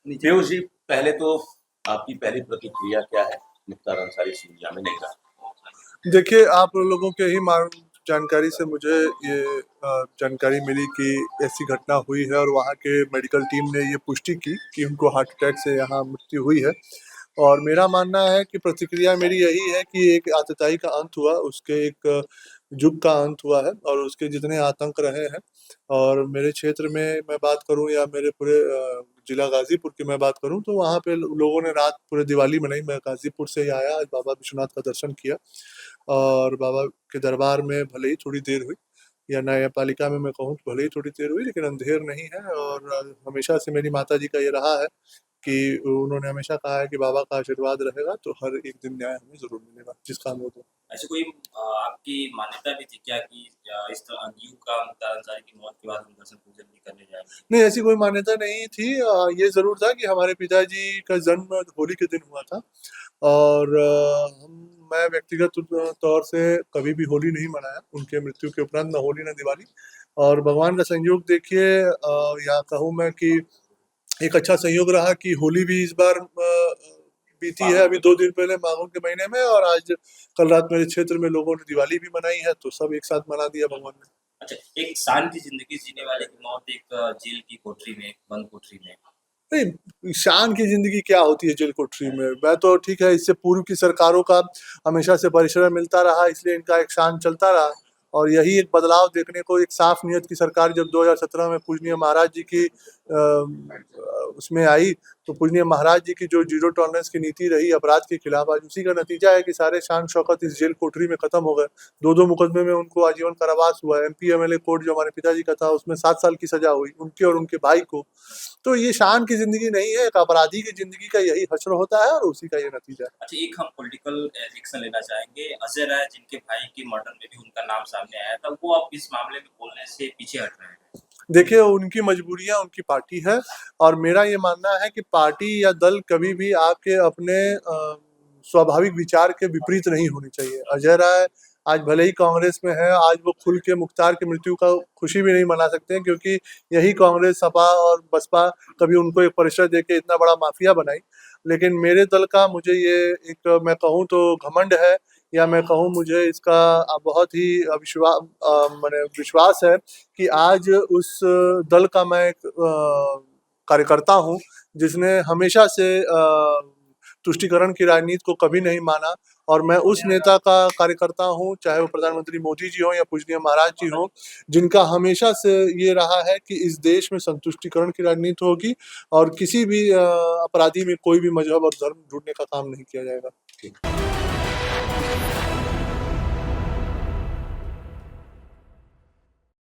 पीयूष जी, पहले तो आपकी पहली प्रतिक्रिया क्या है मुख्तार अंसारी सिंधिया में नहीं रहा? देखिए, आप लोगों के ही जानकारी से मुझे ये जानकारी मिली कि ऐसी घटना हुई है और वहाँ के मेडिकल टीम ने ये पुष्टि की कि उनको हार्ट अटैक से यहाँ मृत्यु हुई है। और मेरा मानना है कि प्रतिक्रिया मेरी यही है कि एक आतताई का अंत हुआ, उसके एक युग का अंत हुआ है और उसके जितने आतंक रहे हैं। और मेरे क्षेत्र में मैं बात करूँ या मेरे पूरे जिला गाज़ीपुर की मैं बात करूँ तो वहाँ पे लोगों ने रात पूरे दिवाली मनाई। मैं गाज़ीपुर से ही आया, आज बाबा विश्वनाथ का दर्शन किया और बाबा के दरबार में भले ही थोड़ी देर हुई या न्यायपालिका में मैं कहूँ तो भले ही थोड़ी देर हुई, लेकिन अंधेर नहीं है। और हमेशा से मेरी माताजी का ये रहा है कि उन्होंने हमेशा कहा है कि बाबा का आशीर्वाद रहेगा तो हर एक दिन न्याय हमें ज़रूर मिलेगा, जिसका हम लोग। ऐसी कोई आपकी मान्यता भी थी क्या कि इस तरह युग का मुख्तार अंसारी की मौत के बाद हम दर्शन पूजन भी करने जाएंगे? नहीं, ऐसी कोई मान्यता नहीं थी। ये ज़रूर था कि हमारे पिताजी का जन्म होली के दिन हुआ था और मैं व्यक्तिगत तौर से कभी भी होली नहीं मनाया, उनके मृत्यु के उपरांत, ना होली ना दिवाली। और भगवान का संयोग देखिए, या कहूँ मैं कि एक अच्छा संयोग रहा कि होली भी इस बार बीती है अभी 2 दिन पहले माघों के महीने में, और आज कल रात मेरे क्षेत्र में लोगों ने दिवाली भी मनाई है, तो सब एक साथ मना दिया भगवान ने। अच्छा, एक शांति जिंदगी जीने वाले की मौत एक जेल की कोठरी में, बंद कोठरी में। नहीं, शान की ज़िंदगी क्या होती है जेल कोठरी में? मैं तो ठीक है, इससे पूर्व की सरकारों का हमेशा से परिश्रम मिलता रहा, इसलिए इनका एक शान चलता रहा। और यही एक बदलाव देखने को, एक साफ नियत की सरकार जब 2017 में पूजनीय महाराज जी की उसमें आई, तो पूजनीय महाराज जी की जो ज़ीरो टॉलरेंस की नीति रही अपराध के खिलाफ, आज उसी का नतीजा है कि सारे शान शौकत इस जेल कोठरी में खत्म हो गए। 2-2 मुकदमे में उनको आजीवन कारावास हुआ। एमपी एमएलए कोर्ट जो हमारे पिताजी का था, उसमें 7 साल की सजा हुई उनके और उनके भाई को। तो ये शान की जिंदगी नहीं है, एक अपराधी की जिंदगी का यही हश्र होता है और उसी का ये नतीजा है। अच्छा, एक हम पॉलिटिकल रिएक्शन लेना चाहेंगे। अजय राय जिनके भाई की मर्डर में भी उनका नाम सामने आया था, वो अब इस मामले में बोलने से पीछे हट रहे हैं। देखिए, उनकी मजबूरियां, उनकी पार्टी है और मेरा ये मानना है कि पार्टी या दल कभी भी आपके अपने स्वाभाविक विचार के विपरीत नहीं होनी चाहिए। अजय राय आज भले ही कांग्रेस में है, आज वो खुल के मुख्तार की मृत्यु का खुशी भी नहीं मना सकते हैं, क्योंकि यही कांग्रेस, सपा और बसपा कभी उनको एक परिसर देके इतना बड़ा माफिया बनाई। लेकिन मेरे दल का, मुझे ये एक मैं कहूँ तो घमंड है, या मैं कहूँ मुझे इसका बहुत ही माने विश्वास है कि आज उस दल का मैं एक कार्यकर्ता हूँ जिसने हमेशा से तुष्टीकरण की राजनीति को कभी नहीं माना। और मैं उस नेता का कार्यकर्ता हूँ, चाहे वो प्रधानमंत्री मोदी जी हों या पूजनीय महाराज जी हों, जिनका हमेशा से ये रहा है कि इस देश में संतुष्टिकरण की राजनीति होगी और किसी भी अपराधी में कोई भी मजहब और धर्म ढूंढने का काम नहीं किया जाएगा।